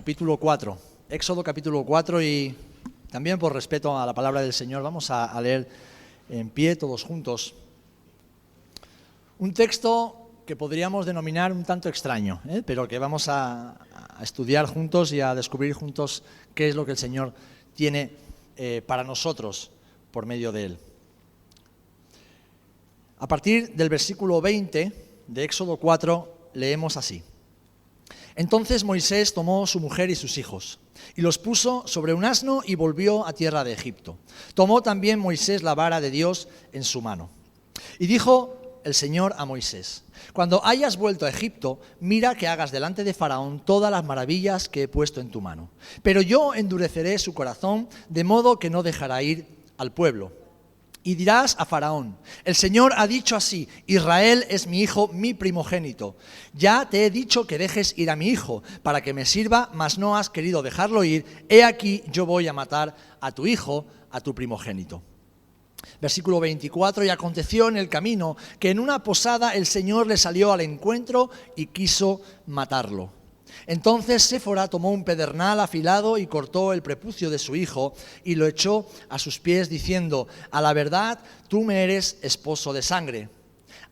capítulo 4. Éxodo capítulo 4, y también por respeto a la palabra del Señor vamos a leer en pie todos juntos un texto que podríamos denominar un tanto extraño, pero que vamos a estudiar juntos y a descubrir juntos qué es lo que el Señor tiene para nosotros por medio de él. A partir del versículo 20 de Éxodo 4 leemos así: Entonces Moisés tomó su mujer y sus hijos, y los puso sobre un asno y volvió a tierra de Egipto. Tomó también Moisés la vara de Dios en su mano. Y dijo el Señor a Moisés: Cuando hayas vuelto a Egipto, mira que hagas delante de Faraón todas las maravillas que he puesto en tu mano. Pero yo endureceré su corazón, de modo que no dejará ir al pueblo. Y dirás a Faraón: el Señor ha dicho así: Israel es mi hijo, mi primogénito. Ya te he dicho que dejes ir a mi hijo, para que me sirva, mas no has querido dejarlo ir. He aquí, yo voy a matar a tu hijo, a tu primogénito. Versículo 24: Y aconteció en el camino que en una posada el Señor le salió al encuentro y quiso matarlo. Entonces Séfora tomó un pedernal afilado y cortó el prepucio de su hijo y lo echó a sus pies, diciendo: a la verdad, tú me eres esposo de sangre.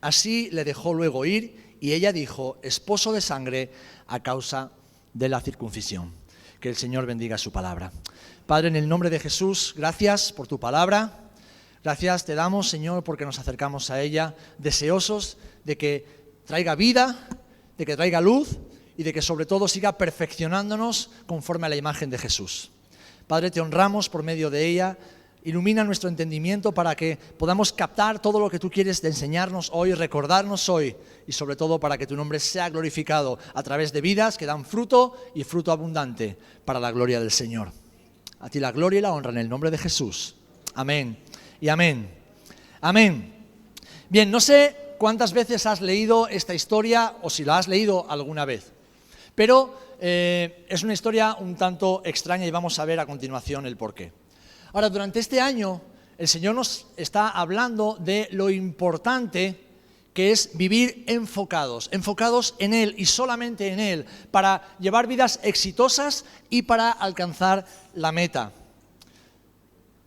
Así le dejó luego ir, y ella dijo: esposo de sangre a causa de la circuncisión. Que el Señor bendiga su palabra. Padre, en el nombre de Jesús, gracias por tu palabra. Gracias te damos, Señor, porque nos acercamos a ella deseosos de que traiga vida, de que traiga luz, y de que sobre todo siga perfeccionándonos conforme a la imagen de Jesús. Padre, te honramos por medio de ella. Ilumina nuestro entendimiento para que podamos captar todo lo que tú quieres de enseñarnos hoy, recordarnos hoy, y sobre todo para que tu nombre sea glorificado a través de vidas que dan fruto y fruto abundante para la gloria del Señor. A ti la gloria y la honra en el nombre de Jesús. Amén y amén. Amén. Bien, no sé cuántas veces has leído esta historia o si la has leído alguna vez. Pero es una historia un tanto extraña y vamos a ver a continuación el porqué. Ahora, durante este año, el Señor nos está hablando de lo importante que es vivir enfocados en Él y solamente en Él, para llevar vidas exitosas y para alcanzar la meta.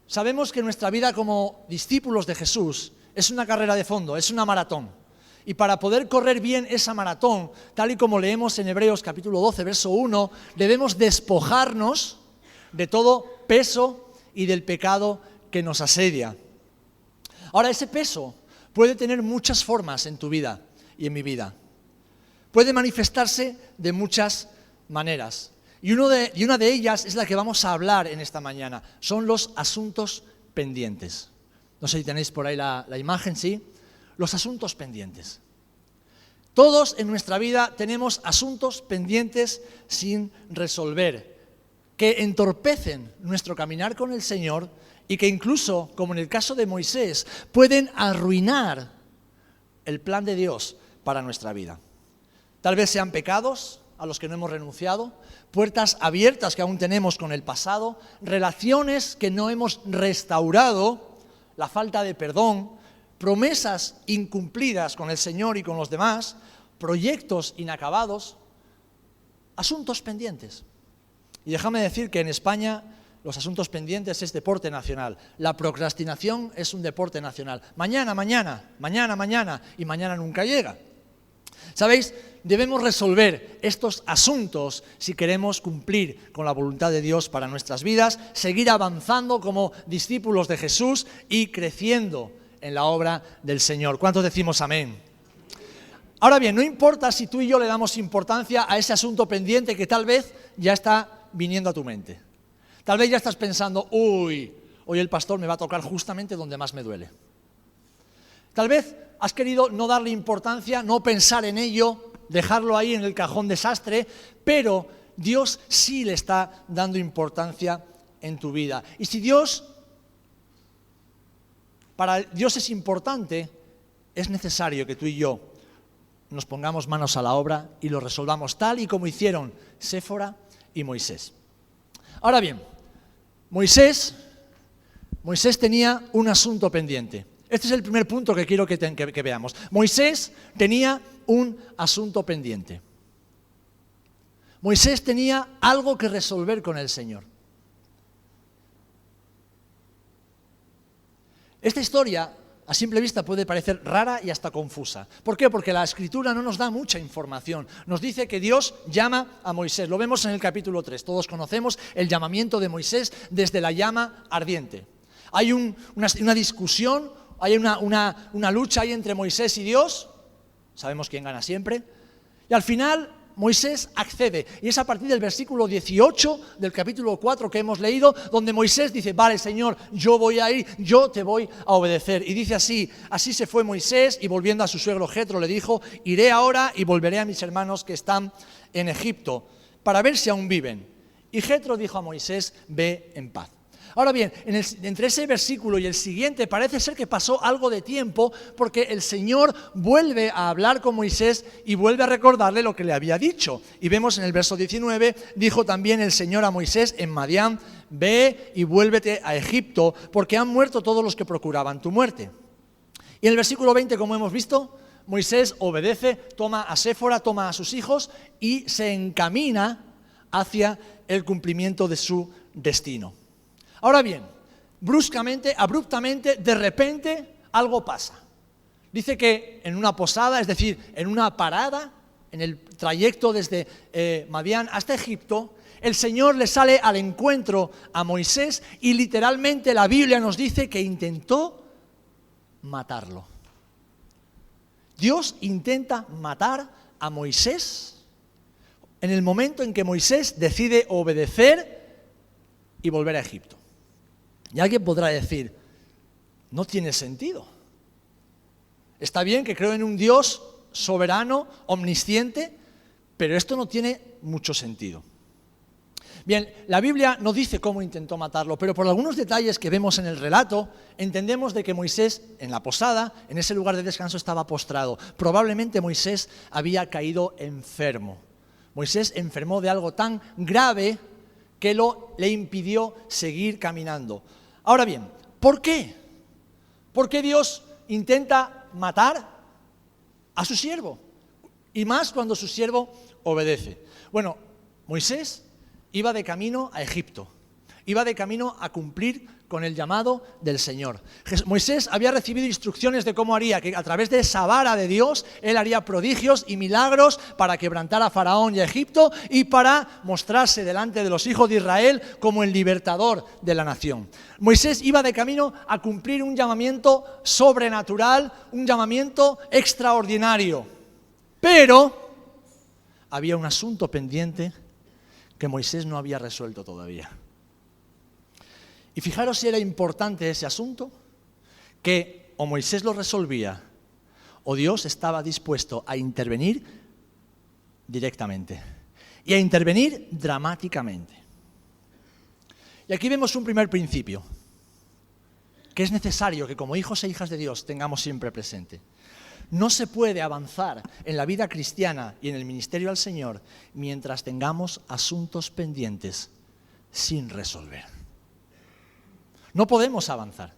Sabemos que nuestra vida como discípulos de Jesús es una carrera de fondo, es una maratón. Y para poder correr bien esa maratón, tal y como leemos en Hebreos capítulo 12, verso 1, debemos despojarnos de todo peso y del pecado que nos asedia. Ahora, ese peso puede tener muchas formas en tu vida y en mi vida. Puede manifestarse de muchas maneras. Y una de ellas es la que vamos a hablar en esta mañana. Son los asuntos pendientes. No sé si tenéis por ahí la imagen, ¿sí? Los asuntos pendientes. Todos en nuestra vida tenemos asuntos pendientes sin resolver, que entorpecen nuestro caminar con el Señor y que incluso, como en el caso de Moisés, pueden arruinar el plan de Dios para nuestra vida. Tal vez sean pecados a los que no hemos renunciado, puertas abiertas que aún tenemos con el pasado, relaciones que no hemos restaurado, la falta de perdón, promesas incumplidas con el Señor y con los demás, proyectos inacabados, asuntos pendientes. Y déjame decir que en España los asuntos pendientes es deporte nacional. La procrastinación es un deporte nacional. Mañana, y mañana nunca llega. ¿Sabéis? Debemos resolver estos asuntos si queremos cumplir con la voluntad de Dios para nuestras vidas, seguir avanzando como discípulos de Jesús y creciendo en la obra del Señor. ¿Cuántos decimos amén? Ahora bien, no importa si tú y yo le damos importancia a ese asunto pendiente que tal vez ya está viniendo a tu mente. Tal vez ya estás pensando: hoy el pastor me va a tocar justamente donde más me duele. Tal vez has querido no darle importancia, no pensar en ello, dejarlo ahí en el cajón desastre, pero Dios sí le está dando importancia en tu vida. Y si para Dios es importante, es necesario que tú y yo nos pongamos manos a la obra y lo resolvamos tal y como hicieron Séfora y Moisés. Ahora bien, Moisés tenía un asunto pendiente. Este es el primer punto que quiero que veamos. Moisés tenía un asunto pendiente. Moisés tenía algo que resolver con el Señor. Esta historia, a simple vista, puede parecer rara y hasta confusa. ¿Por qué? Porque la Escritura no nos da mucha información. Nos dice que Dios llama a Moisés. Lo vemos en el capítulo 3. Todos conocemos el llamamiento de Moisés desde la llama ardiente. Hay una discusión, hay una lucha ahí entre Moisés y Dios. Sabemos quién gana siempre. Y al final Moisés accede. Y es a partir del versículo 18 del capítulo 4 que hemos leído, donde Moisés dice, vale, Señor, yo voy a ir, yo te voy a obedecer. Y dice así se fue Moisés, y volviendo a su suegro Jetro le dijo, iré ahora y volveré a mis hermanos que están en Egipto, para ver si aún viven. Y Jetro dijo a Moisés, ve en paz. Ahora bien, entre ese versículo y el siguiente parece ser que pasó algo de tiempo, porque el Señor vuelve a hablar con Moisés y vuelve a recordarle lo que le había dicho. Y vemos en el verso 19, dijo también el Señor a Moisés en Madián, ve y vuélvete a Egipto, porque han muerto todos los que procuraban tu muerte. Y en el versículo 20, como hemos visto, Moisés obedece, toma a Séfora, toma a sus hijos y se encamina hacia el cumplimiento de su destino. Ahora bien, bruscamente, abruptamente, de repente, algo pasa. Dice que en una posada, es decir, en una parada, en el trayecto desde Madián hasta Egipto, el Señor le sale al encuentro a Moisés y literalmente la Biblia nos dice que intentó matarlo. Dios intenta matar a Moisés en el momento en que Moisés decide obedecer y volver a Egipto. Y alguien podrá decir, no tiene sentido. Está bien que creo en un Dios soberano, omnisciente, pero esto no tiene mucho sentido. Bien, la Biblia no dice cómo intentó matarlo, pero por algunos detalles que vemos en el relato, entendemos de que Moisés, en la posada, en ese lugar de descanso, estaba postrado. Probablemente Moisés había caído enfermo. Moisés enfermó de algo tan grave que le impidió seguir caminando. Ahora bien, ¿por qué? ¿Por qué Dios intenta matar a su siervo? Y más cuando su siervo obedece. Bueno, Moisés iba de camino a Egipto, iba de camino a cumplir con el llamado del Señor. Moisés había recibido instrucciones de cómo haría, que a través de esa vara de Dios, él haría prodigios y milagros para quebrantar a Faraón y a Egipto y para mostrarse delante de los hijos de Israel como el libertador de la nación. Moisés iba de camino a cumplir un llamamiento sobrenatural, un llamamiento extraordinario. Pero había un asunto pendiente que Moisés no había resuelto todavía. Y fijaros si era importante ese asunto, que o Moisés lo resolvía o Dios estaba dispuesto a intervenir directamente y a intervenir dramáticamente. Y aquí vemos un primer principio que es necesario que como hijos e hijas de Dios tengamos siempre presente. No se puede avanzar en la vida cristiana y en el ministerio al Señor mientras tengamos asuntos pendientes sin resolver. No podemos avanzar,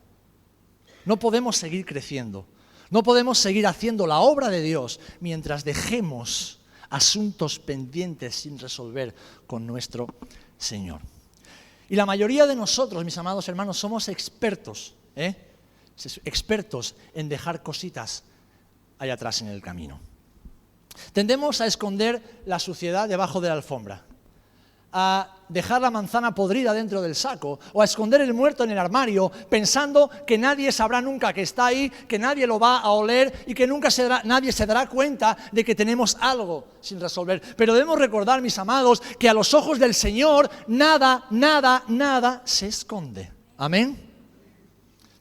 no podemos seguir creciendo, no podemos seguir haciendo la obra de Dios mientras dejemos asuntos pendientes sin resolver con nuestro Señor. Y la mayoría de nosotros, mis amados hermanos, somos expertos en dejar cositas allá atrás en el camino. Tendemos a esconder la suciedad debajo de la alfombra, a dejar la manzana podrida dentro del saco o a esconder el muerto en el armario pensando que nadie sabrá nunca que está ahí, que nadie lo va a oler y que nunca nadie se dará cuenta de que tenemos algo sin resolver. Pero debemos recordar, mis amados, que a los ojos del Señor nada se esconde. Amén.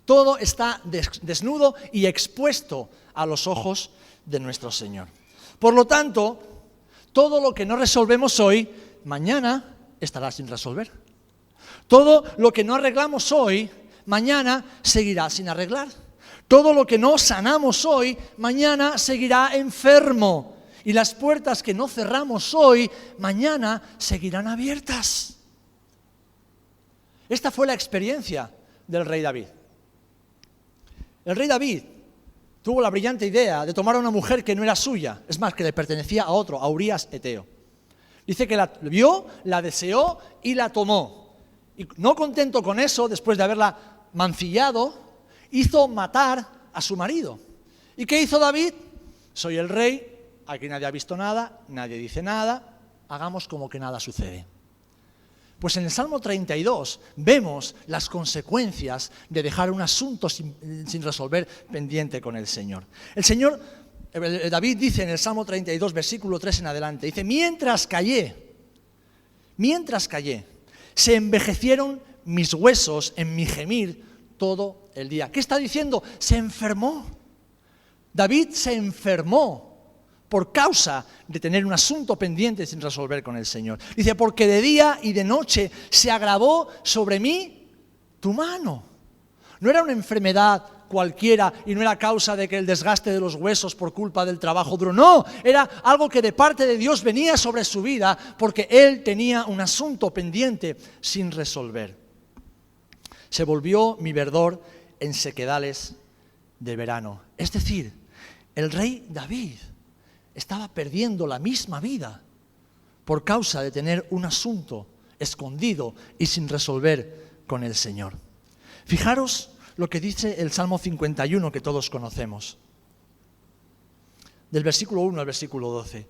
Todo está desnudo y expuesto a los ojos de nuestro Señor. Por lo tanto, todo lo que no resolvemos hoy, mañana estará sin resolver. Todo lo que no arreglamos hoy, mañana seguirá sin arreglar. Todo lo que no sanamos hoy, mañana seguirá enfermo. Y las puertas que no cerramos hoy, mañana seguirán abiertas. Esta fue la experiencia del rey David. El rey David tuvo la brillante idea de tomar a una mujer que no era suya, es más, que le pertenecía a otro, a Urías Eteo. Dice que la vio, la deseó y la tomó. Y no contento con eso, después de haberla mancillado, hizo matar a su marido. ¿Y qué hizo David? Soy el rey, aquí nadie ha visto nada, nadie dice nada, hagamos como que nada sucede. Pues en el Salmo 32 vemos las consecuencias de dejar un asunto sin resolver pendiente con el Señor. David dice en el Salmo 32, versículo 3 en adelante, dice, mientras callé, se envejecieron mis huesos en mi gemir todo el día. ¿Qué está diciendo? Se enfermó. David se enfermó por causa de tener un asunto pendiente sin resolver con el Señor. Dice, porque de día y de noche se agravó sobre mí tu mano. No era una enfermedad cualquiera y no era causa de que el desgaste de los huesos por culpa del trabajo duro. No, era algo que de parte de Dios venía sobre su vida porque él tenía un asunto pendiente sin resolver. Se volvió mi verdor en sequedales de verano. Es decir, el rey David estaba perdiendo la misma vida por causa de tener un asunto escondido y sin resolver con el Señor. Fijaros lo que dice el Salmo 51 que todos conocemos, del versículo 1 al versículo 12.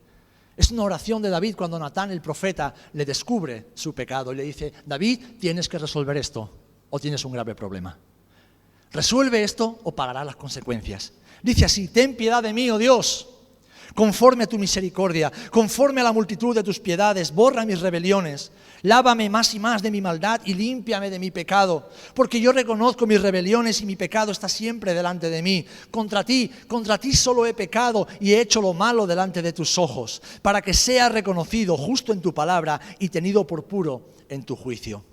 Es una oración de David cuando Natán, el profeta, le descubre su pecado y le dice, David, tienes que resolver esto o tienes un grave problema. Resuelve esto o pagarás las consecuencias. Dice así, ten piedad de mí, oh Dios, conforme a tu misericordia, conforme a la multitud de tus piedades, borra mis rebeliones, lávame más y más de mi maldad y límpiame de mi pecado, porque yo reconozco mis rebeliones y mi pecado está siempre delante de mí. Contra ti solo he pecado y he hecho lo malo delante de tus ojos, para que sea reconocido justo en tu palabra y tenido por puro en tu juicio.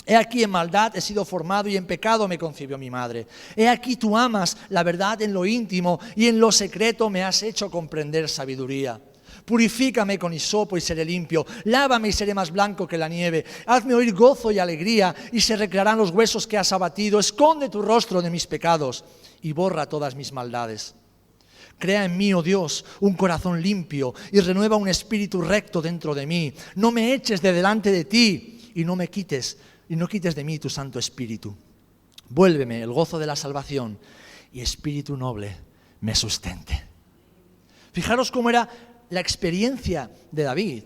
He aquí en maldad he sido formado y en pecado me concibió mi madre. He aquí tú amas la verdad en lo íntimo y en lo secreto me has hecho comprender sabiduría. Purifícame con hisopo y seré limpio, lávame y seré más blanco que la nieve. Hazme oír gozo y alegría y se recrearán los huesos que has abatido. Esconde tu rostro de mis pecados y borra todas mis maldades. Crea en mí, oh Dios, un corazón limpio y renueva un espíritu recto dentro de mí. No me eches de delante de ti y no quites de mí tu Santo Espíritu. Vuélveme el gozo de la salvación y espíritu noble me sustente. Fijaros cómo era la experiencia de David,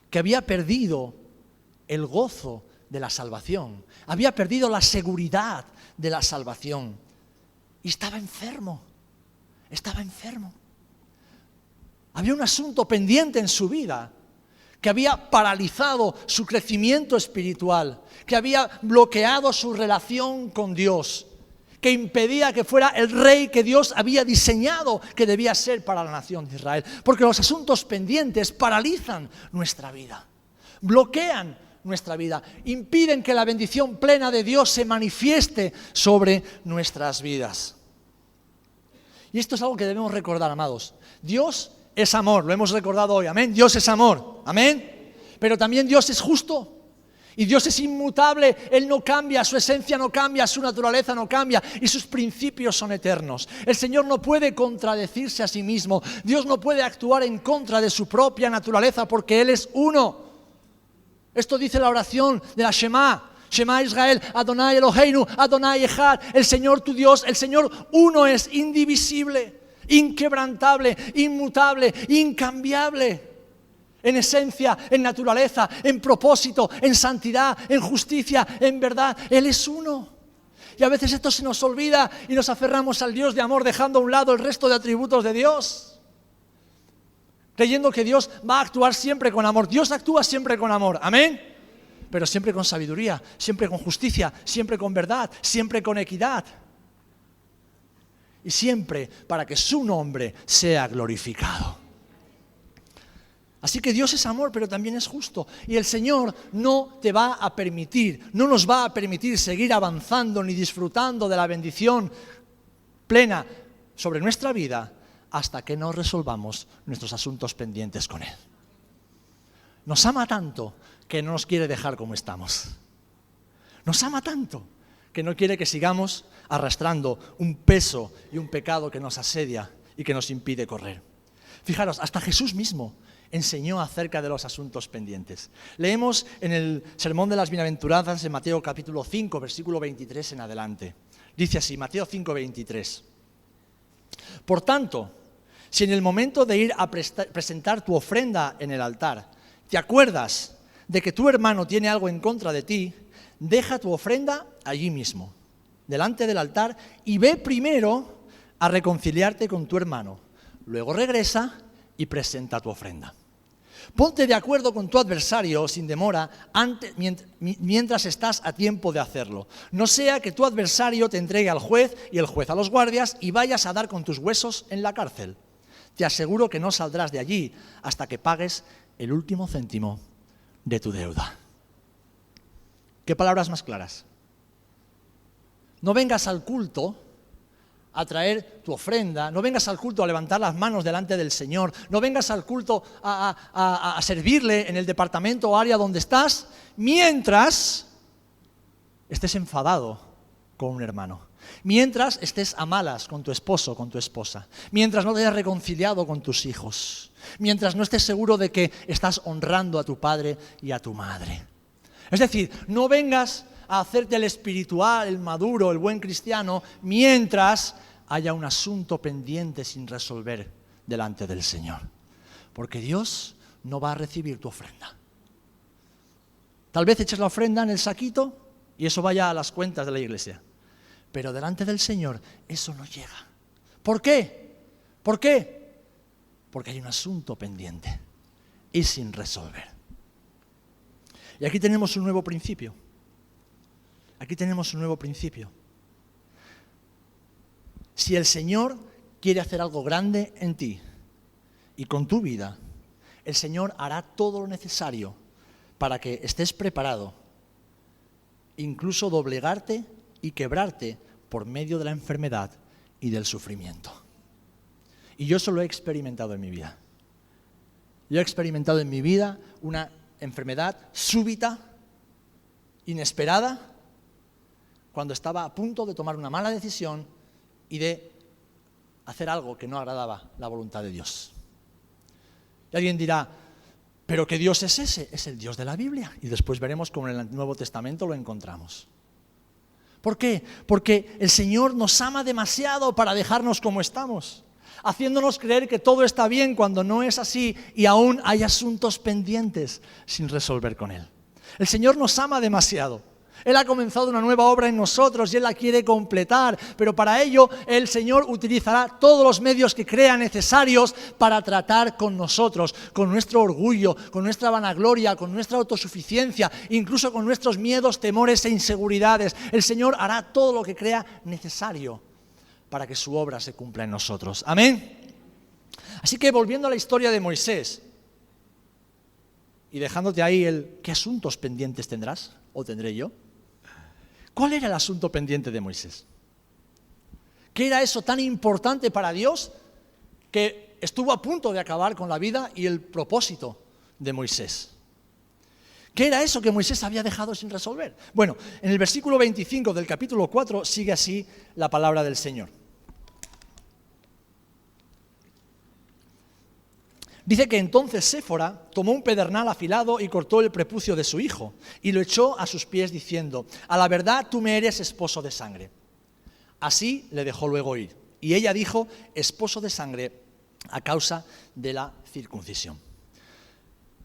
que había perdido el gozo de la salvación, había perdido la seguridad de la salvación y estaba enfermo. Había un asunto pendiente en su vida que había paralizado su crecimiento espiritual, que había bloqueado su relación con Dios, que impedía que fuera el rey que Dios había diseñado que debía ser para la nación de Israel. Porque los asuntos pendientes paralizan nuestra vida, bloquean nuestra vida, impiden que la bendición plena de Dios se manifieste sobre nuestras vidas. Y esto es algo que debemos recordar, amados. Dios es amor, lo hemos recordado hoy, amén. Dios es amor, amén. Pero también Dios es justo. Y Dios es inmutable, Él no cambia, su esencia no cambia, su naturaleza no cambia y sus principios son eternos. El Señor no puede contradecirse a sí mismo, Dios no puede actuar en contra de su propia naturaleza porque Él es uno. Esto dice la oración de la Shema. Shema Israel, Adonai Eloheinu, Adonai Echad. El Señor tu Dios, el Señor uno es, indivisible, inquebrantable, inmutable, incambiable. En esencia, en naturaleza, en propósito, en santidad, en justicia, en verdad. Él es uno. Y a veces esto se nos olvida y nos aferramos al Dios de amor dejando a un lado el resto de atributos de Dios. Creyendo que Dios va a actuar siempre con amor. Dios actúa siempre con amor, amén. Pero siempre con sabiduría, siempre con justicia, siempre con verdad, siempre con equidad. Y siempre para que su nombre sea glorificado. Así que Dios es amor, pero también es justo. Y el Señor no te va a permitir, no nos va a permitir seguir avanzando ni disfrutando de la bendición plena sobre nuestra vida hasta que no resolvamos nuestros asuntos pendientes con Él. Nos ama tanto que no nos quiere dejar como estamos. Nos ama tanto que no quiere que sigamos arrastrando un peso y un pecado que nos asedia y que nos impide correr. Fijaros, hasta Jesús mismo, enseñó acerca de los asuntos pendientes. Leemos en el Sermón de las Bienaventuranzas en Mateo capítulo 5, versículo 23 en adelante. Dice así, Mateo 5, 23. Por tanto, si en el momento de ir a presentar tu ofrenda en el altar, te acuerdas de que tu hermano tiene algo en contra de ti, deja tu ofrenda allí mismo, delante del altar, y ve primero a reconciliarte con tu hermano. Luego regresa y presenta tu ofrenda. Ponte de acuerdo con tu adversario sin demora mientras estás a tiempo de hacerlo. No sea que tu adversario te entregue al juez y el juez a los guardias y vayas a dar con tus huesos en la cárcel. Te aseguro que no saldrás de allí hasta que pagues el último céntimo de tu deuda. ¿Qué palabras más claras? No vengas al culto a traer tu ofrenda, no vengas al culto a levantar las manos delante del Señor, no vengas al culto a servirle en el departamento o área donde estás, mientras estés enfadado con un hermano, mientras estés a malas con tu esposo, con tu esposa, mientras no te hayas reconciliado con tus hijos, mientras no estés seguro de que estás honrando a tu padre y a tu madre. Es decir, no vengas a hacerte el espiritual, el maduro, el buen cristiano, mientras haya un asunto pendiente sin resolver delante del Señor. Porque Dios no va a recibir tu ofrenda. Tal vez eches la ofrenda en el saquito y eso vaya a las cuentas de la iglesia. Pero delante del Señor eso no llega. ¿Por qué? ¿Por qué? Porque hay un asunto pendiente y sin resolver. Y aquí tenemos un nuevo principio. Aquí tenemos un nuevo principio. Si el Señor quiere hacer algo grande en ti y con tu vida, el Señor hará todo lo necesario para que estés preparado, incluso doblegarte y quebrarte por medio de la enfermedad y del sufrimiento. Y yo eso lo he experimentado en mi vida. Yo he experimentado en mi vida una enfermedad súbita, inesperada, cuando estaba a punto de tomar una mala decisión y de hacer algo que no agradaba la voluntad de Dios. Y alguien dirá, ¿pero qué Dios es ese? Es el Dios de la Biblia. Y después veremos cómo en el Nuevo Testamento lo encontramos. ¿Por qué? Porque el Señor nos ama demasiado para dejarnos como estamos, haciéndonos creer que todo está bien cuando no es así y aún hay asuntos pendientes sin resolver con Él. El Señor nos ama demasiado. Él ha comenzado una nueva obra en nosotros y Él la quiere completar, pero para ello el Señor utilizará todos los medios que crea necesarios para tratar con nosotros, con nuestro orgullo, con nuestra vanagloria, con nuestra autosuficiencia, incluso con nuestros miedos, temores e inseguridades. El Señor hará todo lo que crea necesario para que su obra se cumpla en nosotros. Amén. Así que volviendo a la historia de Moisés y dejándote ahí ¿qué asuntos pendientes tendrás o tendré yo? ¿Cuál era el asunto pendiente de Moisés? ¿Qué era eso tan importante para Dios que estuvo a punto de acabar con la vida y el propósito de Moisés? ¿Qué era eso que Moisés había dejado sin resolver? Bueno, en el versículo 25 del capítulo 4 sigue así la palabra del Señor. Dice que entonces Séfora tomó un pedernal afilado y cortó el prepucio de su hijo y lo echó a sus pies diciendo, a la verdad tú me eres esposo de sangre. Así le dejó luego ir. Y ella dijo, esposo de sangre a causa de la circuncisión.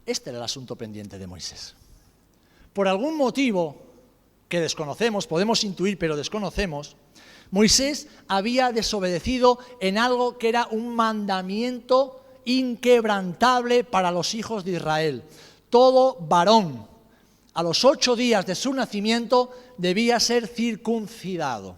Este era el asunto pendiente de Moisés. Por algún motivo que desconocemos, podemos intuir pero desconocemos, Moisés había desobedecido en algo que era un mandamiento inquebrantable para los hijos de Israel. Todo varón, a los 8 días de su nacimiento, debía ser circuncidado.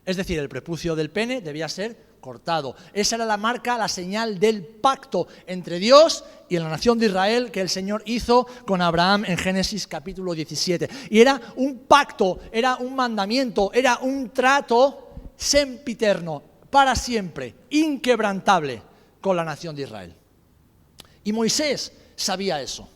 Es decir, el prepucio del pene debía ser cortado. Esa era la marca, la señal del pacto entre Dios y la nación de Israel que el Señor hizo con Abraham en Génesis capítulo 17. Y era un pacto, era un mandamiento, era un trato sempiterno, para siempre, inquebrantable con la nación de Israel. Y Moisés sabía eso.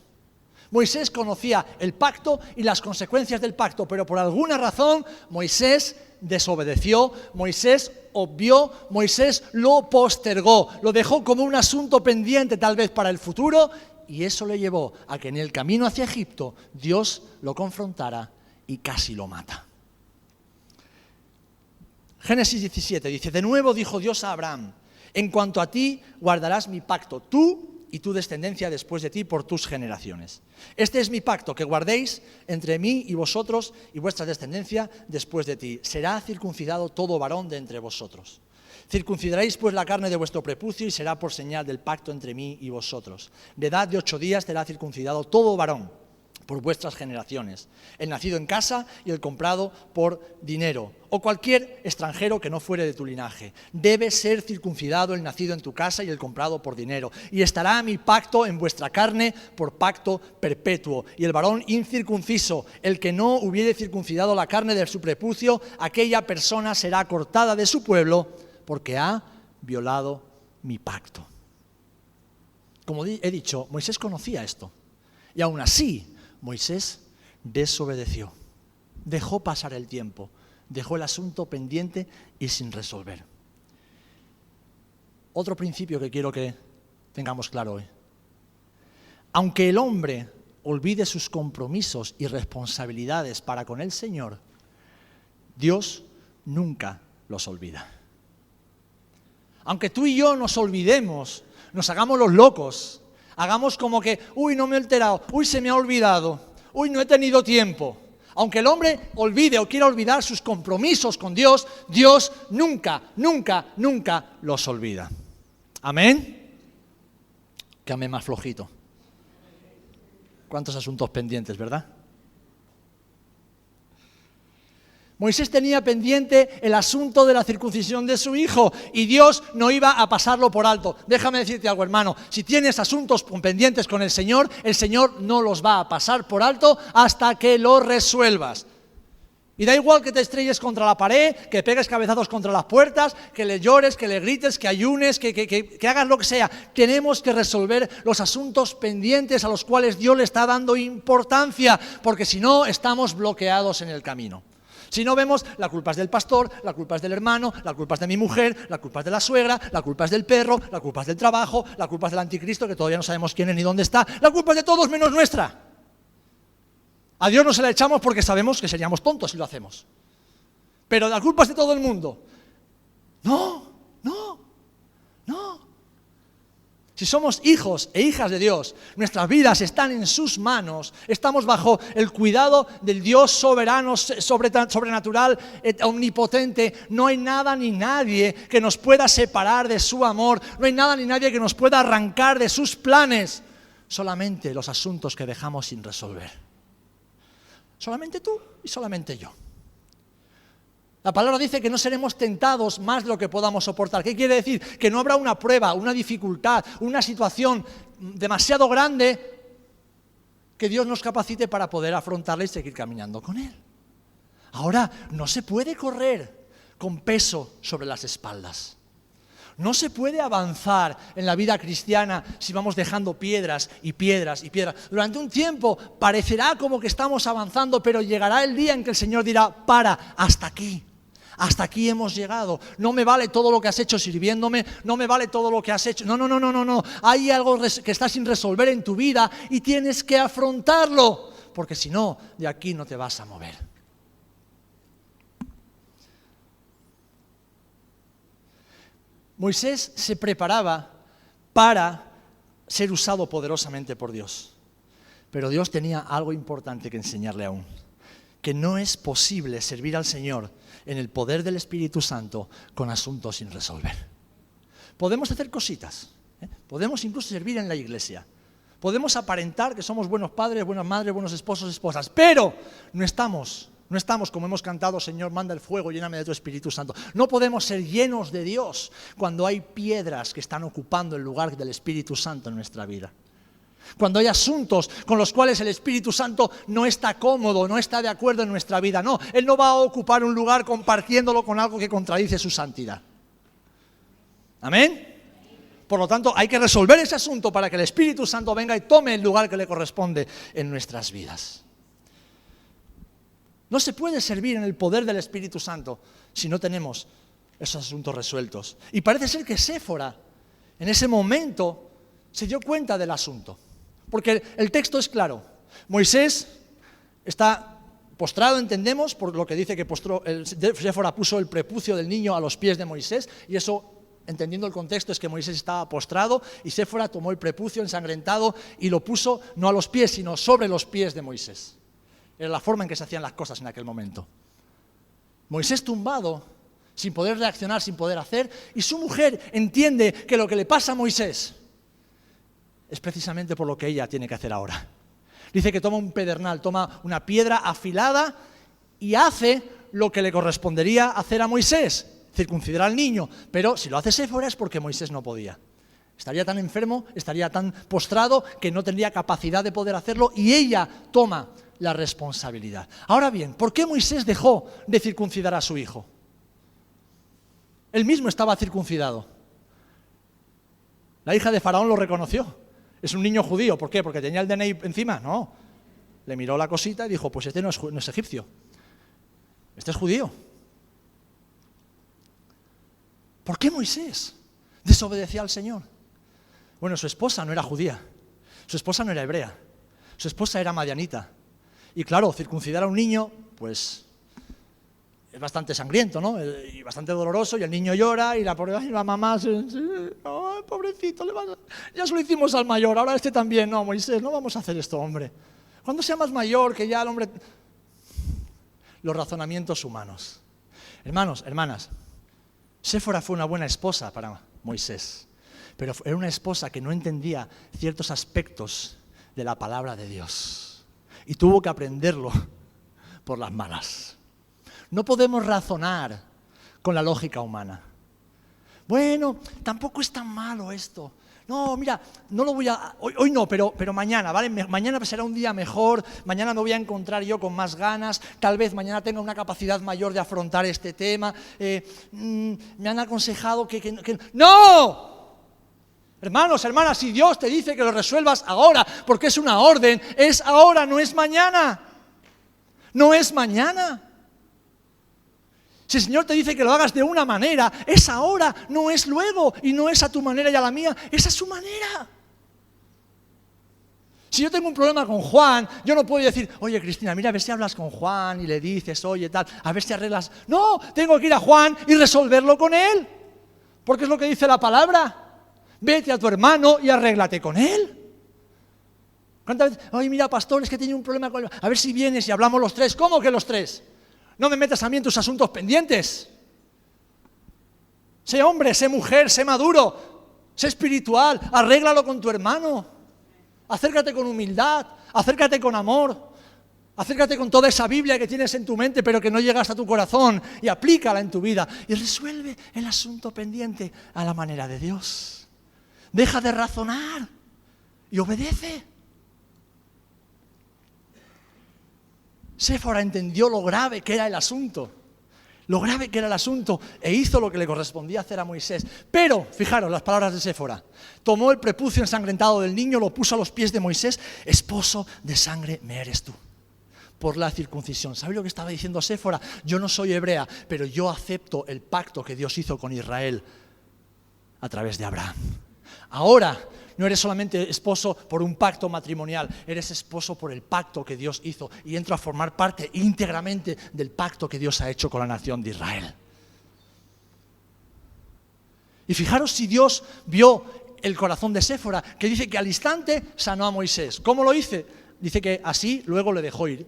Moisés conocía el pacto y las consecuencias del pacto, pero por alguna razón Moisés desobedeció, Moisés obvió, Moisés lo postergó, lo dejó como un asunto pendiente tal vez para el futuro, y eso le llevó a que en el camino hacia Egipto Dios lo confrontara y casi lo mata. Génesis 17 dice: de nuevo dijo Dios a Abraham: en cuanto a ti guardarás mi pacto, tú y tu descendencia después de ti por tus generaciones. Este es mi pacto, que guardéis entre mí y vosotros y vuestra descendencia después de ti. Será circuncidado todo varón de entre vosotros. Circuncidaréis pues la carne de vuestro prepucio y será por señal del pacto entre mí y vosotros. De edad de 8 días será circuncidado todo varón por vuestras generaciones, el nacido en casa y el comprado por dinero, o cualquier extranjero que no fuere de tu linaje. Debe ser circuncidado el nacido en tu casa y el comprado por dinero, y estará mi pacto en vuestra carne por pacto perpetuo. Y el varón incircunciso, el que no hubiere circuncidado la carne de su prepucio, aquella persona será cortada de su pueblo, porque ha violado mi pacto. Como he dicho, Moisés conocía esto, y aún así Moisés desobedeció, dejó pasar el tiempo, dejó el asunto pendiente y sin resolver. Otro principio que quiero que tengamos claro hoy: aunque el hombre olvide sus compromisos y responsabilidades para con el Señor, Dios nunca los olvida. Aunque tú y yo nos olvidemos, nos hagamos los locos, hagamos como que, uy, no me he enterado, uy, se me ha olvidado, uy, no he tenido tiempo. Aunque el hombre olvide o quiera olvidar sus compromisos con Dios, Dios nunca, nunca, nunca los olvida. ¿Amén? Que amén más flojito. ¿Cuántos asuntos pendientes, verdad? Moisés tenía pendiente el asunto de la circuncisión de su hijo y Dios no iba a pasarlo por alto. Déjame decirte algo, hermano: si tienes asuntos pendientes con el Señor no los va a pasar por alto hasta que los resuelvas. Y da igual que te estrelles contra la pared, que pegues cabezazos contra las puertas, que le llores, que le grites, que ayunes, que hagas lo que sea. Tenemos que resolver los asuntos pendientes a los cuales Dios le está dando importancia, porque si no estamos bloqueados en el camino. Si no vemos, la culpa es del pastor, la culpa es del hermano, la culpa es de mi mujer, la culpa es de la suegra, la culpa es del perro, la culpa es del trabajo, la culpa es del anticristo, que todavía no sabemos quién es ni dónde está. La culpa es de todos menos nuestra. A Dios no se la echamos porque sabemos que seríamos tontos si lo hacemos. Pero la culpa es de todo el mundo. No. Si somos hijos e hijas de Dios, nuestras vidas están en sus manos, estamos bajo el cuidado del Dios soberano, sobrenatural, omnipotente. No hay nada ni nadie que nos pueda separar de su amor, no hay nada ni nadie que nos pueda arrancar de sus planes. Solamente los asuntos que dejamos sin resolver. Solamente tú y solamente yo. La palabra dice que no seremos tentados más de lo que podamos soportar. ¿Qué quiere decir? Que no habrá una prueba, una dificultad, una situación demasiado grande que Dios nos capacite para poder afrontarla y seguir caminando con Él. Ahora, no se puede correr con peso sobre las espaldas. No se puede avanzar en la vida cristiana si vamos dejando piedras y piedras y piedras. Durante un tiempo parecerá como que estamos avanzando, pero llegará el día en que el Señor dirá: para, hasta aquí. Hasta aquí hemos llegado. No me vale todo lo que has hecho sirviéndome, no me vale todo lo que has hecho. No. Hay algo que está sin resolver en tu vida y tienes que afrontarlo, porque si no, de aquí no te vas a mover. Moisés se preparaba para ser usado poderosamente por Dios. Pero Dios tenía algo importante que enseñarle aún: que no es posible servir al Señor en el poder del Espíritu Santo con asuntos sin resolver. Podemos hacer cositas, podemos incluso servir en la iglesia, podemos aparentar que somos buenos padres, buenas madres, buenos esposos, esposas, pero no estamos como hemos cantado: Señor, manda el fuego, lléname de tu Espíritu Santo. No podemos ser llenos de Dios cuando hay piedras que están ocupando el lugar del Espíritu Santo en nuestra vida. Cuando hay asuntos con los cuales el Espíritu Santo no está cómodo, no está de acuerdo en nuestra vida. No, Él no va a ocupar un lugar compartiéndolo con algo que contradice su santidad. ¿Amén? Por lo tanto, hay que resolver ese asunto para que el Espíritu Santo venga y tome el lugar que le corresponde en nuestras vidas. No se puede servir en el poder del Espíritu Santo si no tenemos esos asuntos resueltos. Y parece ser que Séfora, en ese momento, se dio cuenta del asunto. Porque el texto es claro. Moisés está postrado, entendemos, por lo que dice que Séfora puso el prepucio del niño a los pies de Moisés, y eso, entendiendo el contexto, es que Moisés estaba postrado y Séfora tomó el prepucio ensangrentado y lo puso no a los pies, sino sobre los pies de Moisés. Era la forma en que se hacían las cosas en aquel momento. Moisés tumbado, sin poder reaccionar, sin poder hacer, y su mujer entiende que lo que le pasa a Moisés es precisamente por lo que ella tiene que hacer ahora. Dice que toma un pedernal, toma una piedra afilada y hace lo que le correspondería hacer a Moisés, circuncidar al niño. Pero si lo hace Séfora es porque Moisés no podía. Estaría tan enfermo, estaría tan postrado que no tendría capacidad de poder hacerlo y ella toma la responsabilidad. Ahora bien, ¿por qué Moisés dejó de circuncidar a su hijo? Él mismo estaba circuncidado. La hija de Faraón lo reconoció. Es un niño judío. ¿Por qué? ¿Porque tenía el DNI encima? No. Le miró la cosita y dijo, pues este no es egipcio. Este es judío. ¿Por qué Moisés desobedecía al Señor? Bueno, su esposa no era judía. Su esposa no era hebrea. Su esposa era madianita. Y claro, circuncidar a un niño, pues es bastante sangriento, ¿no? Y bastante doloroso, y el niño llora, y la mamá oh, pobrecito, ya se lo hicimos al mayor, ahora este también. No, Moisés, no vamos a hacer esto, hombre. Cuando sea más mayor, que ya el hombre... Los razonamientos humanos. Hermanos, hermanas, Séfora fue una buena esposa para Moisés, pero era una esposa que no entendía ciertos aspectos de la palabra de Dios, y tuvo que aprenderlo por las malas. No podemos razonar con la lógica humana. Bueno, tampoco es tan malo esto. No, mira, no lo voy a... Hoy no, pero mañana, ¿vale? Mañana será un día mejor, mañana me voy a encontrar yo con más ganas, tal vez mañana tenga una capacidad mayor de afrontar este tema. Me han aconsejado que... ¡No! Hermanos, hermanas, si Dios te dice que lo resuelvas ahora, porque es una orden, es ahora, no es mañana. No es mañana. Si el Señor te dice que lo hagas de una manera, es ahora, no es luego, y no es a tu manera y a la mía, es a su manera. Si yo tengo un problema con Juan, yo no puedo decir, oye Cristina, mira, a ver si hablas con Juan y le dices, oye tal, a ver si arreglas. No, tengo que ir a Juan y resolverlo con él, porque es lo que dice la palabra. Vete a tu hermano y arréglate con él. ¿Cuántas veces? Oye, mira, pastor, es que tengo un problema con él. A ver si vienes y hablamos los tres. ¿Cómo que los tres? No me metas a mí en tus asuntos pendientes. Sé hombre, sé mujer, sé maduro, sé espiritual, arréglalo con tu hermano. Acércate con humildad, acércate con amor, acércate con toda esa Biblia que tienes en tu mente pero que no llega hasta tu corazón y aplícala en tu vida y resuelve el asunto pendiente a la manera de Dios. Deja de razonar y obedece. Séfora entendió lo grave que era el asunto, e hizo lo que le correspondía hacer a Moisés. Pero, fijaros las palabras de Séfora, tomó el prepucio ensangrentado del niño, lo puso a los pies de Moisés, esposo de sangre me eres tú, por la circuncisión. ¿Sabéis lo que estaba diciendo Séfora? Yo no soy hebrea, pero yo acepto el pacto que Dios hizo con Israel a través de Abraham. Ahora no eres solamente esposo por un pacto matrimonial, eres esposo por el pacto que Dios hizo y entro a formar parte íntegramente del pacto que Dios ha hecho con la nación de Israel. Y fijaros si Dios vio el corazón de Séfora, que dice que al instante sanó a Moisés. ¿Cómo lo hizo? Dice que así luego le dejó ir.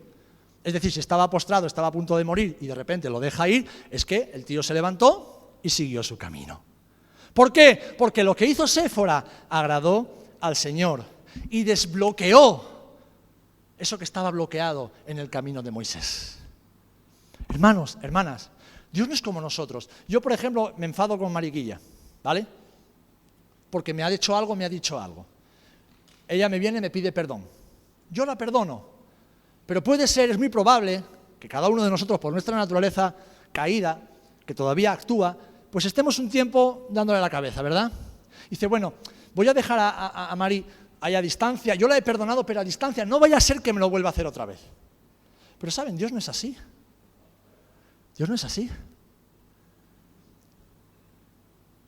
Es decir, si estaba postrado, estaba a punto de morir y de repente lo deja ir, es que el tío se levantó y siguió su camino. ¿Por qué? Porque lo que hizo Séfora agradó al Señor y desbloqueó eso que estaba bloqueado en el camino de Moisés. Hermanos, hermanas, Dios no es como nosotros. Yo, por ejemplo, me enfado con Mariquilla, ¿vale? Porque me ha dicho algo. Ella me viene y me pide perdón. Yo la perdono, pero puede ser, es muy probable, que cada uno de nosotros, por nuestra naturaleza caída, que todavía actúa, pues estemos un tiempo dándole la cabeza, ¿verdad? Dice, bueno, voy a dejar a Mari ahí a distancia, yo la he perdonado, pero a distancia, no vaya a ser que me lo vuelva a hacer otra vez. Pero ¿saben? Dios no es así. Dios no es así.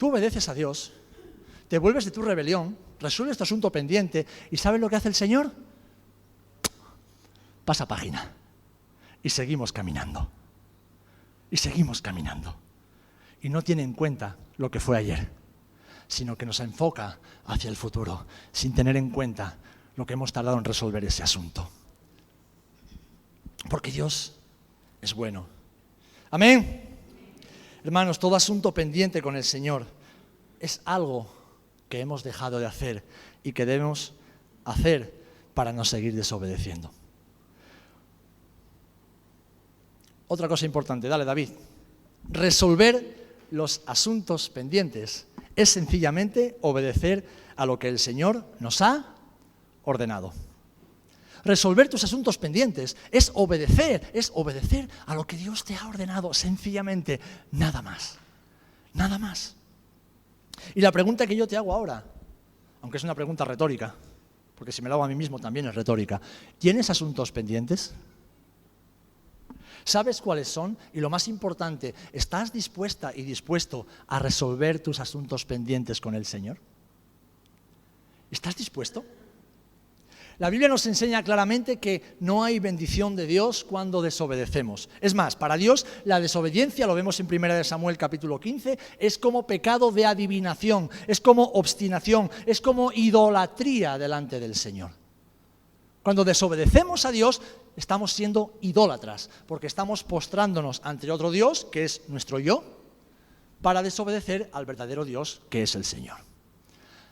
Tú obedeces a Dios, te vuelves de tu rebelión, resuelves tu asunto pendiente y ¿sabes lo que hace el Señor? Pasa página y seguimos caminando. Y seguimos caminando. Y no tiene en cuenta lo que fue ayer, sino que nos enfoca hacia el futuro, sin tener en cuenta lo que hemos tardado en resolver ese asunto. Porque Dios es bueno. Amén. Hermanos, todo asunto pendiente con el Señor es algo que hemos dejado de hacer y que debemos hacer para no seguir desobedeciendo. Otra cosa importante, dale David. Resolver los asuntos pendientes es sencillamente obedecer a lo que el Señor nos ha ordenado. Resolver tus asuntos pendientes es obedecer a lo que Dios te ha ordenado, sencillamente, nada más, nada más. Y la pregunta que yo te hago ahora, aunque es una pregunta retórica, porque si me la hago a mí mismo también es retórica, ¿tienes asuntos pendientes? ¿Sabes cuáles son? Y lo más importante, ¿estás dispuesta y dispuesto a resolver tus asuntos pendientes con el Señor? ¿Estás dispuesto? La Biblia nos enseña claramente que no hay bendición de Dios cuando desobedecemos. Es más, para Dios la desobediencia, lo vemos en 1 Samuel capítulo 15, es como pecado de adivinación, es como obstinación, es como idolatría delante del Señor. Cuando desobedecemos a Dios, estamos siendo idólatras, porque estamos postrándonos ante otro Dios, que es nuestro yo, para desobedecer al verdadero Dios, que es el Señor.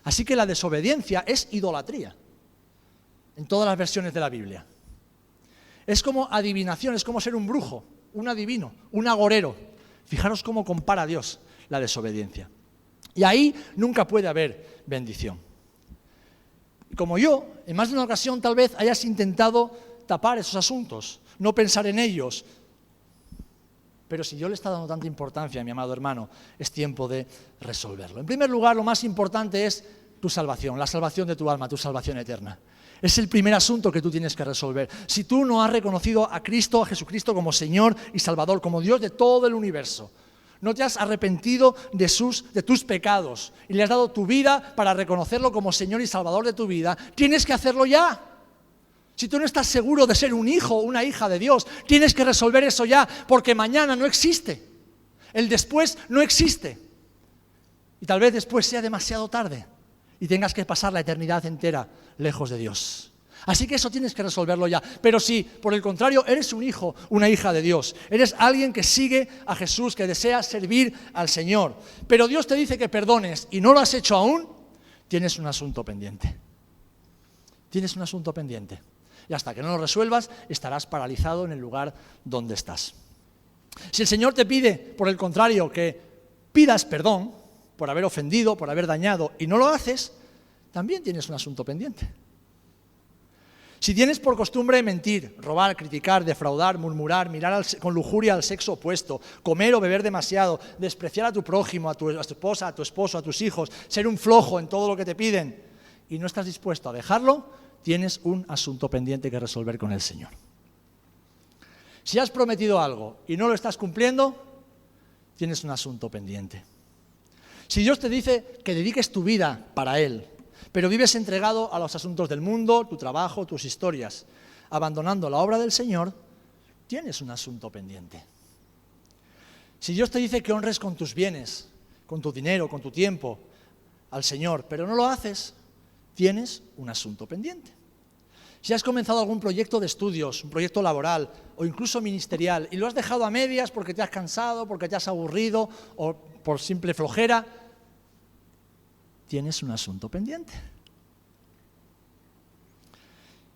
Así que la desobediencia es idolatría, en todas las versiones de la Biblia. Es como adivinación, es como ser un brujo, un adivino, un agorero. Fijaros cómo compara Dios la desobediencia. Y ahí nunca puede haber bendición. Como yo, en más de una ocasión tal vez hayas intentado tapar esos asuntos, no pensar en ellos. Pero si yo le está dando tanta importancia a mi amado hermano, es tiempo de resolverlo. En primer lugar, lo más importante es tu salvación, la salvación de tu alma, tu salvación eterna. Es el primer asunto que tú tienes que resolver. Si tú no has reconocido a Cristo, a Jesucristo como Señor y Salvador, como Dios de todo el universo, no te has arrepentido de tus pecados y le has dado tu vida para reconocerlo como Señor y Salvador de tu vida, tienes que hacerlo ya. Si tú no estás seguro de ser un hijo o una hija de Dios, tienes que resolver eso ya, porque mañana no existe. El después no existe. Y tal vez después sea demasiado tarde y tengas que pasar la eternidad entera lejos de Dios. Así que eso tienes que resolverlo ya. Pero si, por el contrario, eres un hijo, una hija de Dios, eres alguien que sigue a Jesús, que desea servir al Señor, pero Dios te dice que perdones y no lo has hecho aún, tienes un asunto pendiente. Tienes un asunto pendiente. Y hasta que no lo resuelvas, estarás paralizado en el lugar donde estás. Si el Señor te pide, por el contrario, que pidas perdón por haber ofendido, por haber dañado, y no lo haces, también tienes un asunto pendiente. Si tienes por costumbre mentir, robar, criticar, defraudar, murmurar, mirar con lujuria al sexo opuesto, comer o beber demasiado, despreciar a tu prójimo, a tu esposa, a tu esposo, a tus hijos, ser un flojo en todo lo que te piden, y no estás dispuesto a dejarlo, tienes un asunto pendiente que resolver con el Señor. Si has prometido algo y no lo estás cumpliendo, tienes un asunto pendiente. Si Dios te dice que dediques tu vida para Él, pero vives entregado a los asuntos del mundo, tu trabajo, tus historias, abandonando la obra del Señor, tienes un asunto pendiente. Si Dios te dice que honres con tus bienes, con tu dinero, con tu tiempo, al Señor, pero no lo haces, tienes un asunto pendiente. Si has comenzado algún proyecto de estudios, un proyecto laboral o incluso ministerial y lo has dejado a medias porque te has cansado, porque te has aburrido o por simple flojera, tienes un asunto pendiente.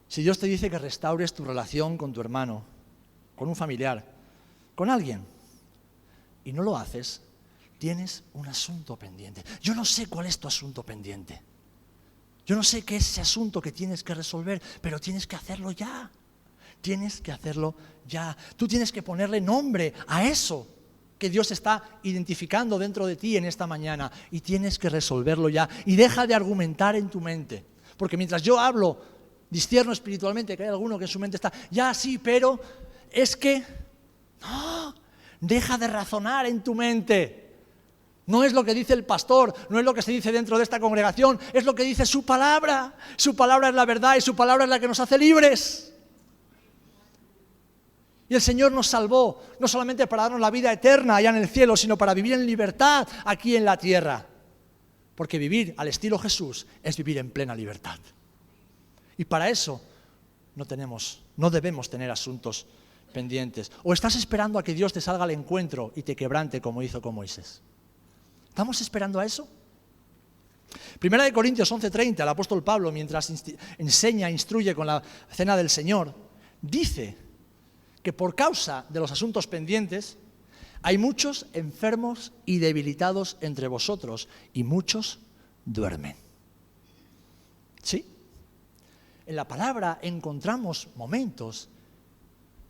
Si Dios te dice que restaures tu relación con tu hermano, con un familiar, con alguien, y no lo haces, tienes un asunto pendiente. Yo no sé cuál es tu asunto pendiente. Yo no sé qué es ese asunto que tienes que resolver, pero tienes que hacerlo ya. Tienes que hacerlo ya. Tú tienes que ponerle nombre a eso que Dios está identificando dentro de ti en esta mañana y tienes que resolverlo ya. Y deja de argumentar en tu mente, porque mientras yo hablo, discierno espiritualmente, que hay alguno que en su mente está, ya sí, pero es que, no, deja de razonar en tu mente. No es lo que dice el pastor, no es lo que se dice dentro de esta congregación, es lo que dice su palabra. Su palabra es la verdad y su palabra es la que nos hace libres. Y el Señor nos salvó, no solamente para darnos la vida eterna allá en el cielo, sino para vivir en libertad aquí en la tierra. Porque vivir al estilo Jesús es vivir en plena libertad. Y para eso no debemos tener asuntos pendientes. O estás esperando a que Dios te salga al encuentro y te quebrante como hizo con Moisés. ¿Estamos esperando a eso? Primera de Corintios 11:30, el apóstol Pablo, mientras instruye con la cena del Señor, dice que por causa de los asuntos pendientes hay muchos enfermos y debilitados entre vosotros y muchos duermen. ¿Sí? En la palabra encontramos momentos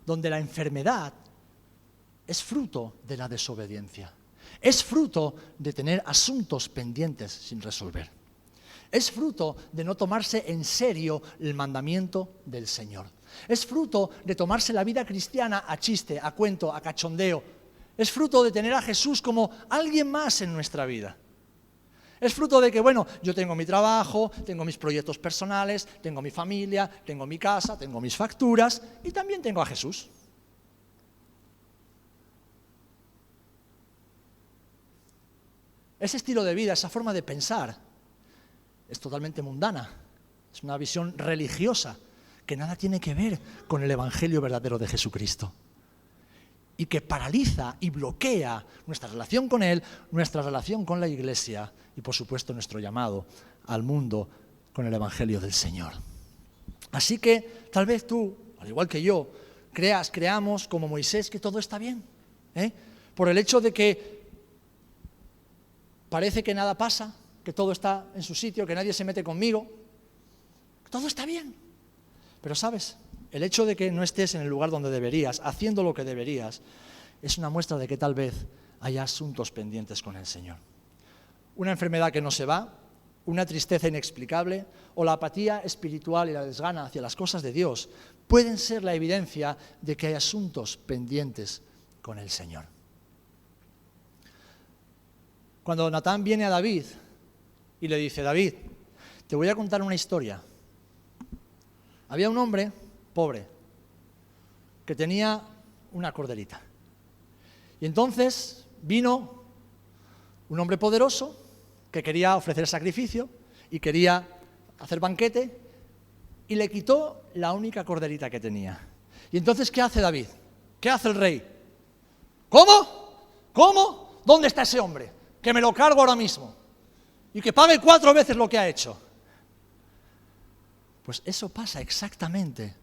donde la enfermedad es fruto de la desobediencia. Es fruto de tener asuntos pendientes sin resolver. Es fruto de no tomarse en serio el mandamiento del Señor. Es fruto de tomarse la vida cristiana a chiste, a cuento, a cachondeo. Es fruto de tener a Jesús como alguien más en nuestra vida. Es fruto de que, bueno, yo tengo mi trabajo, tengo mis proyectos personales, tengo mi familia, tengo mi casa, tengo mis facturas y también tengo a Jesús. Ese estilo de vida, esa forma de pensar, es totalmente mundana. Es una visión religiosa que nada tiene que ver con el evangelio verdadero de Jesucristo. Y que paraliza y bloquea nuestra relación con Él, nuestra relación con la Iglesia y, por supuesto, nuestro llamado al mundo con el evangelio del Señor. Así que tal vez tú, al igual que yo, creamos como Moisés que todo está bien. Por el hecho de que parece que nada pasa, que todo está en su sitio, que nadie se mete conmigo. Todo está bien. Pero, ¿sabes? El hecho de que no estés en el lugar donde deberías, haciendo lo que deberías, es una muestra de que tal vez haya asuntos pendientes con el Señor. Una enfermedad que no se va, una tristeza inexplicable o la apatía espiritual y la desgana hacia las cosas de Dios pueden ser la evidencia de que hay asuntos pendientes con el Señor. Cuando Natán viene a David y le dice: David, te voy a contar una historia. Había un hombre pobre que tenía una corderita. Y entonces vino un hombre poderoso que quería ofrecer sacrificio y quería hacer banquete y le quitó la única corderita que tenía. Y entonces, ¿qué hace David? ¿Qué hace el rey? ¿Cómo? ¿Cómo? ¿Dónde está ese hombre? Que me lo cargo ahora mismo y que pague 4 veces lo que ha hecho. Pues eso pasa exactamente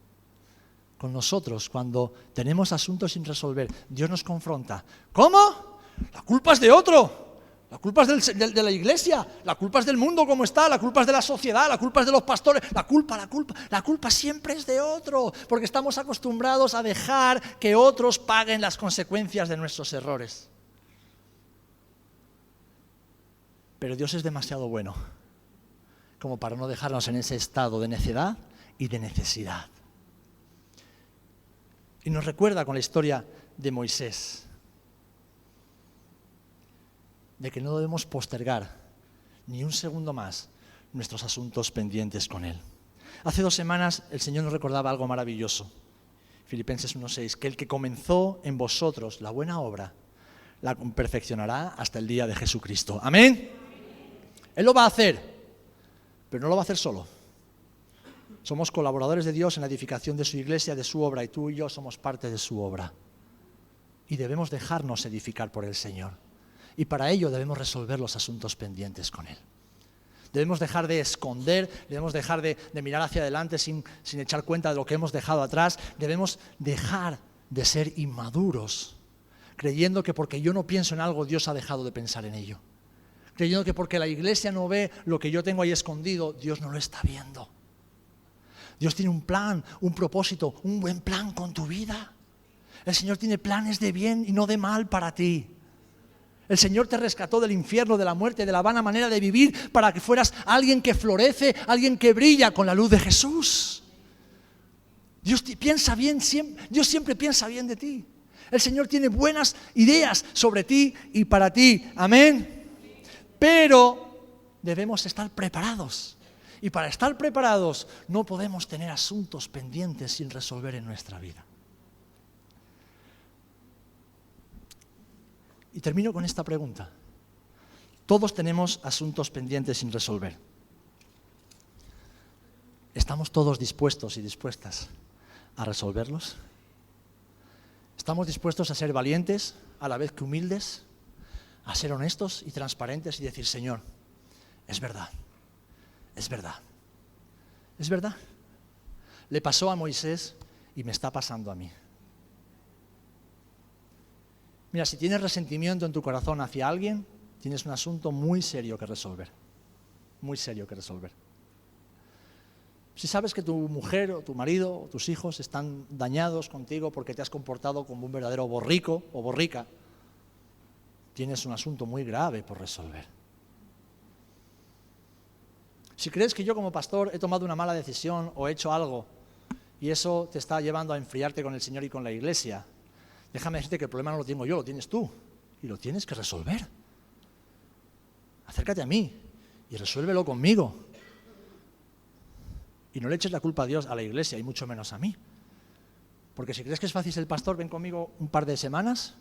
con nosotros cuando tenemos asuntos sin resolver. Dios nos confronta. ¿Cómo? La culpa es de otro. La culpa es de la iglesia. La culpa es del mundo como está. La culpa es de la sociedad. La culpa es de los pastores. La culpa siempre es de otro. Porque estamos acostumbrados a dejar que otros paguen las consecuencias de nuestros errores. Pero Dios es demasiado bueno como para no dejarnos en ese estado de necedad y de necesidad. Y nos recuerda con la historia de Moisés, de que no debemos postergar ni un segundo más nuestros asuntos pendientes con Él. Hace 2 semanas el Señor nos recordaba algo maravilloso. Filipenses 1:6, que el que comenzó en vosotros la buena obra, la perfeccionará hasta el día de Jesucristo. ¿Amén? Él lo va a hacer, pero no lo va a hacer solo. Somos colaboradores de Dios en la edificación de su iglesia, de su obra, y tú y yo somos parte de su obra. Y debemos dejarnos edificar por el Señor. Y para ello debemos resolver los asuntos pendientes con Él. Debemos dejar de esconder, debemos dejar de mirar hacia adelante sin echar cuenta de lo que hemos dejado atrás. Debemos dejar de ser inmaduros, creyendo que porque yo no pienso en algo, Dios ha dejado de pensar en ello. Creyendo que porque la iglesia no ve lo que yo tengo ahí escondido, Dios no lo está viendo. Dios tiene un plan, un propósito, un buen plan con tu vida. El Señor tiene planes de bien y no de mal para ti. El Señor te rescató del infierno, de la muerte, de la vana manera de vivir para que fueras alguien que florece, alguien que brilla con la luz de Jesús. Dios piensa bien, Dios siempre piensa bien de ti. El Señor tiene buenas ideas sobre ti y para ti. Amén. Pero debemos estar preparados. Y para estar preparados no podemos tener asuntos pendientes sin resolver en nuestra vida. Y termino con esta pregunta. Todos tenemos asuntos pendientes sin resolver. ¿Estamos todos dispuestos y dispuestas a resolverlos? ¿Estamos dispuestos a ser valientes, a la vez que humildes, a ser honestos y transparentes y decir, Señor, es verdad, es verdad, es verdad? Le pasó a Moisés y me está pasando a mí. Mira, si tienes resentimiento en tu corazón hacia alguien, tienes un asunto muy serio que resolver. Muy serio que resolver. Si sabes que tu mujer o tu marido o tus hijos están dañados contigo porque te has comportado como un verdadero borrico o borrica, tienes un asunto muy grave por resolver. Si crees que yo como pastor he tomado una mala decisión o he hecho algo y eso te está llevando a enfriarte con el Señor y con la Iglesia, déjame decirte que el problema no lo tengo yo, lo tienes tú y lo tienes que resolver. Acércate a mí y resuélvelo conmigo. Y no le eches la culpa a Dios, a la Iglesia y mucho menos a mí. Porque si crees que es fácil ser pastor, ven conmigo un par de semanas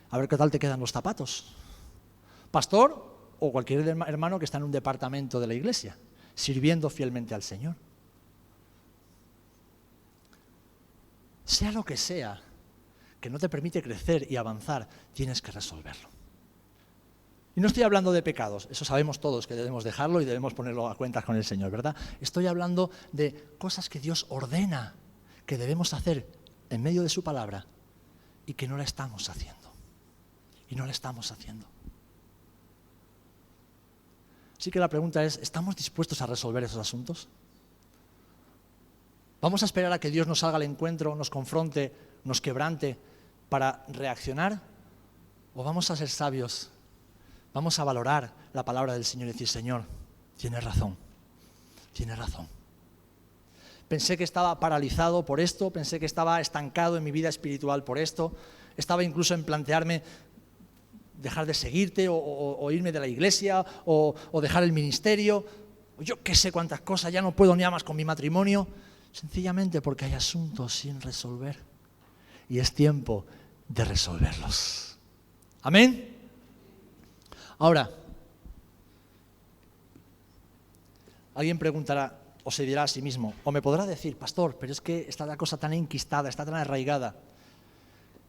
a ver qué tal te quedan los zapatos. Pastor o cualquier hermano que está en un departamento de la Iglesia, sirviendo fielmente al Señor. Sea lo que sea que no te permite crecer y avanzar, tienes que resolverlo. Y no estoy hablando de pecados, eso sabemos todos que debemos dejarlo y debemos ponerlo a cuentas con el Señor, ¿verdad? Estoy hablando de cosas que Dios ordena, que debemos hacer en medio de su palabra y que no la estamos haciendo. Y no la estamos haciendo. Así que la pregunta es, ¿estamos dispuestos a resolver esos asuntos? ¿Vamos a esperar a que Dios nos salga al encuentro, nos confronte, nos quebrante para reaccionar? ¿O vamos a ser sabios? Vamos a valorar la palabra del Señor y decir, Señor, tienes razón, tienes razón. Pensé que estaba paralizado por esto, pensé que estaba estancado en mi vida espiritual por esto, estaba incluso en plantearme dejar de seguirte o irme de la iglesia o dejar el ministerio, yo qué sé cuántas cosas, ya no puedo ni más con mi matrimonio, sencillamente porque hay asuntos sin resolver y es tiempo de resolverlos. ¿Amén? Ahora, alguien preguntará o se dirá a sí mismo, o me podrá decir, pastor, pero es que está la cosa tan enquistada, está tan arraigada,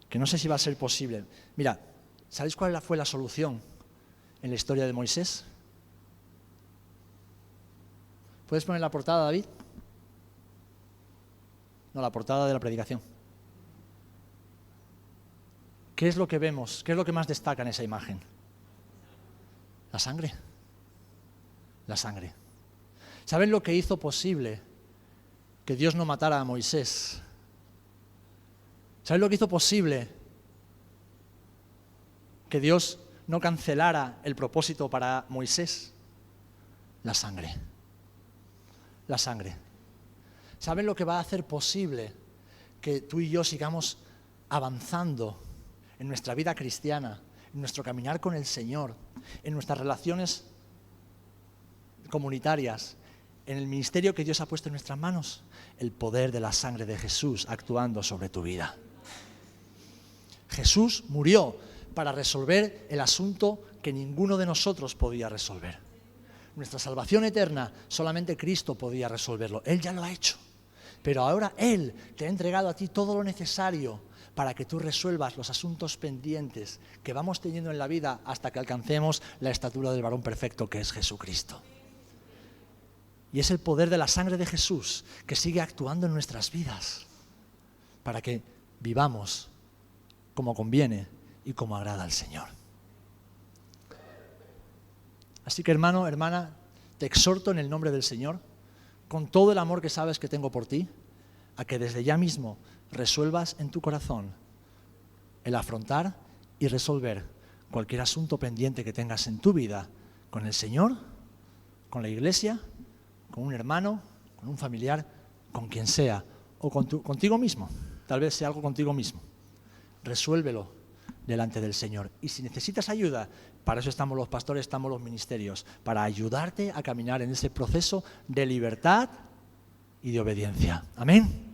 que no sé si va a ser posible. Mira, ¿sabéis cuál fue la solución en la historia de Moisés? ¿Puedes poner la portada, David? No, la portada de la predicación. ¿Qué es lo que vemos? ¿Qué es lo que más destaca en esa imagen? La sangre. La sangre. ¿Saben lo que hizo posible que Dios no matara a Moisés? ¿Saben lo que hizo posible que Dios no cancelara el propósito para Moisés? La sangre. La sangre. ¿Saben lo que va a hacer posible que tú y yo sigamos avanzando en nuestra vida cristiana, en nuestro caminar con el Señor, en nuestras relaciones comunitarias, en el ministerio que Dios ha puesto en nuestras manos? El poder de la sangre de Jesús actuando sobre tu vida. Jesús murió para resolver el asunto que ninguno de nosotros podía resolver. Nuestra salvación eterna, solamente Cristo podía resolverlo. Él ya lo ha hecho. Pero ahora Él te ha entregado a ti todo lo necesario para que tú resuelvas los asuntos pendientes que vamos teniendo en la vida hasta que alcancemos la estatura del varón perfecto que es Jesucristo. Y es el poder de la sangre de Jesús que sigue actuando en nuestras vidas para que vivamos como conviene y como agrada al Señor. Así que hermano, hermana, te exhorto en el nombre del Señor, con todo el amor que sabes que tengo por ti, a que desde ya mismo resuelvas en tu corazón el afrontar y resolver cualquier asunto pendiente que tengas en tu vida con el Señor, con la iglesia, con un hermano, con un familiar, con quien sea, o contigo mismo. Tal vez sea algo contigo mismo. Resuélvelo delante del Señor. Y si necesitas ayuda, para eso estamos los pastores, estamos los ministerios, para ayudarte a caminar en ese proceso de libertad y de obediencia. Amén.